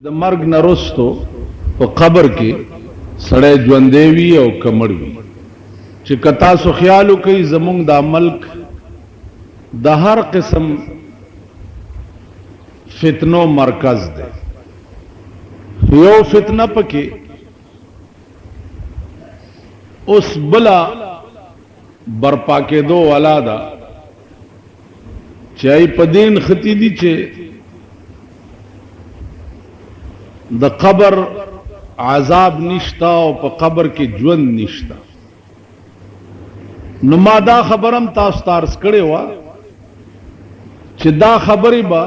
د مرګ نه وروسته په قبر کې سړی ژوندی وي او که مړ وي چې که تاسو خیال وکئ زمونږ دا ملک د هر قسم فتنو مرکز دی. یو فتنه پکې اوس بلا برپا کېدو والا ده چې ای په دین ختی دي چې د قبر عذاب نشتا او په قبر کې ژوند نشتا. نو ما دا خبرم تاسو ته عرض کړې وه چې دا خبرې به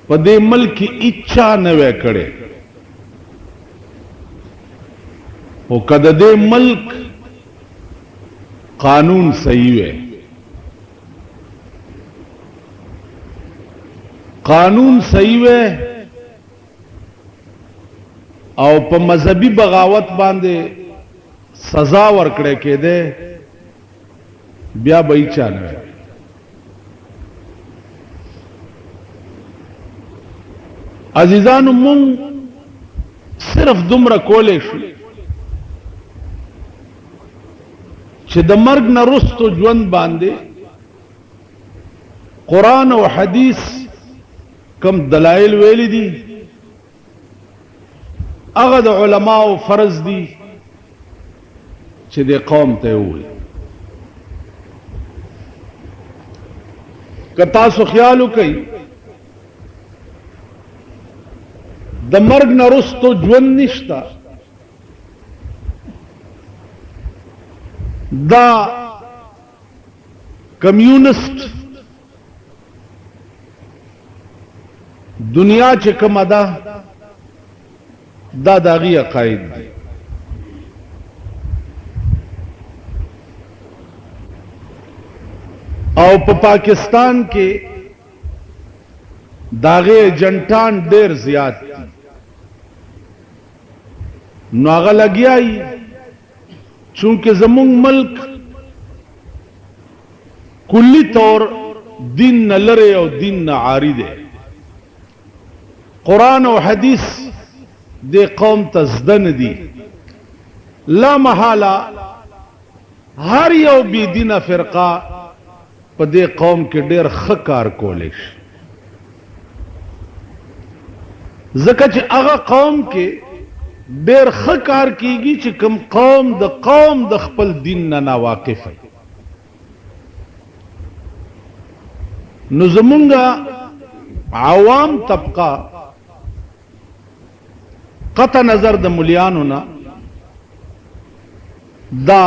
په دې ملک کې اچا نه وی کړې، او که د دې ملک قانون صحیح وی، قانون صحیح وی او په مذهبي بغاوت باندې سزا ورکړې کېده، بیا به یې چا نه وی. عزیزانو مونږ صرف دومره کولی شو چې د مرګ نه وروسته ژوند باندې قرآن او حدیث کم دلائل ویلی دي هغه د علماو فرض دي چې د قوم ته ووایي. که تاسو خیال وکئ د مرګ نه وروسته ژوند نشته، دا کمیونسٹ دنیا چې کومه ده دا د هغې عقاید دي. او په پاکستان کې د هغې ایجنټان ډېر زیات دي، نو هغه لګیا یي چونکه زمونږ ملک کلی طور دین نه لرې او دین نه عاري دی. قرآن او حدیث دې قوم ته زده نه دي. لا محاله هر یو بی دینه فرقه په دې قوم کې ډېر ښه کار کولی شي، ځکه چې هغه قوم کې ډېر ښه کار کیږي چې کوم قوم د خپل دین نه ناواقف وي. نو زمونږ عوام طبقه قطع نظر د ملیانو نه دا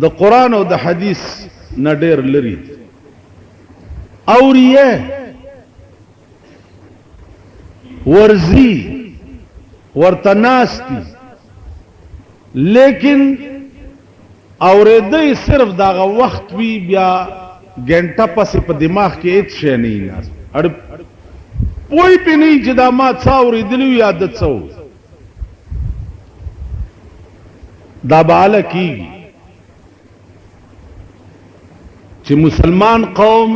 د قرآن او د حدیث نه ډېر لري اوریه ورزی ورته ناستی، لیکن اوریدی صرف داغه وخت وی بیا ګنټه پسې په دماغ کې هیڅ شی نه وي ناست، پوی پې نه وي چې دا ما څه اورېدلي وي یا د څه و. دا به هله کېږي چې مسلمان قوم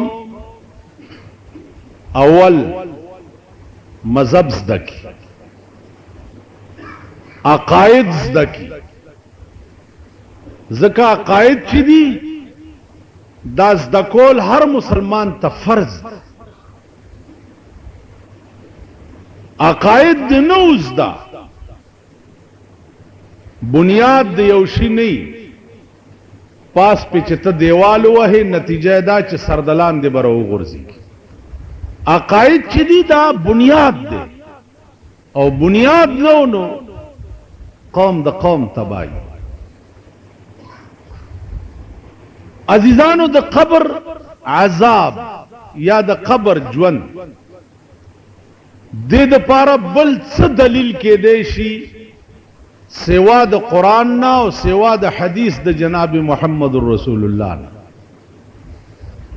اول مذهب زده کړي، عقاید زده کړي، ځکه عقاید چې دي دا زده کول هر مسلمان ته فرض دی. عقاید د نه زده بنیاد د یو شي نه وي، پاس پې چې ته دیوال ووهې نتیجه دا چې سردلان دې به راوغورځېږي. عقاید چې دي دا بنیاد دی، او بنیاد نه نو قوم د قوم تباہی. عزیزانو د قبر عذاب یا د قبر ژوند دې دپاره بل څه دلیل کېدی شي سوا د قرآن نه او سوا د حدیث د جناب محمد رسول الله نه؟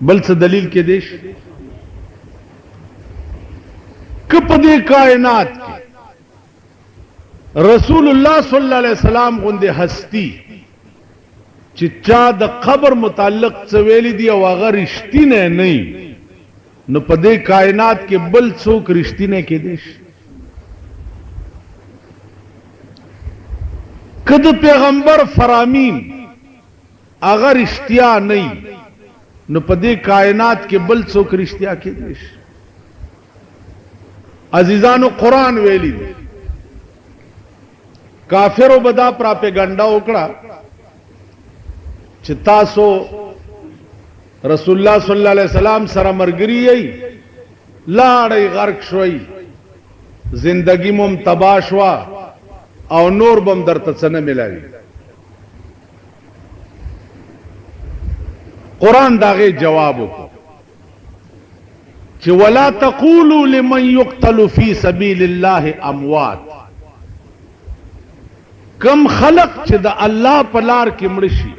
بل څه دلیل کېدی شي که په دې کائنات کې رسول الله صلی الله علیه وسلم غوندې هستی چې چا د قبر متعلق څه ویلي دي او هغه رښتینی نه وي، نو په دې کائنات کې بل څوک رښتینه کېدی شي؟ که د پیغمبر فرامین اگر رښتیا نه نو په دې کائنات کې بل څوک رښتیا کېدی شي؟ عزیزانو قرآن ویلی دی کافرو بدا پراپیګنډا وکړه چې تاسو رسول الله صلی الله علیه وسلم سره مرګري یې لاړې غرق شوي زندگی مم تباہ شوا او نور بم درته څه نه ملاوي. قرآن داغه جواب وکړ چې ولا تقولوا لمن يقتل في سبيل الله اموات. کم خلق چې د الله په لار کې مړ شي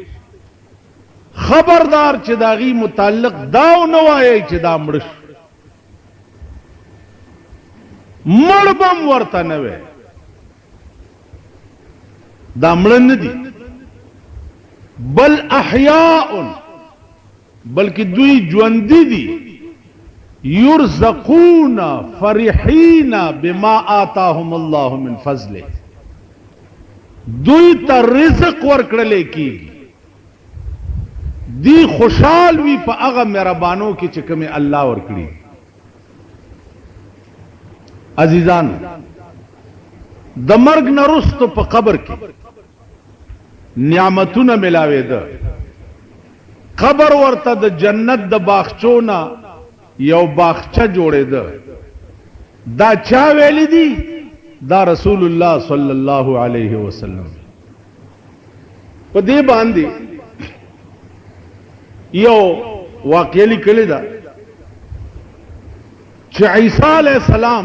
خبردار چې داغي متعلق داو نه وایي چې دا مړ شي، مړ بم ورته نه وي، دا مړ نه دي، بل احیاء بلکې دوی ژوندي دي، یرزقون فرحین بما آتاهم الله من فضله، دوی ته رزق ورکړل کیږي، دی خوشحال وي په هغه مهربانو کې چې کومه الله ورکړي. عزیزان د مرګ نه وروسته په قبر کې نعمتونه ملاوېده، قبر ورته د جنت د باغچونه یو باغچه جوړېده. دا چا ویلی دي؟ دا رسول الله صلی الله علیه وسلم. په دې باندې یو واقعه لیکلې ده چې عیسی علیه السلام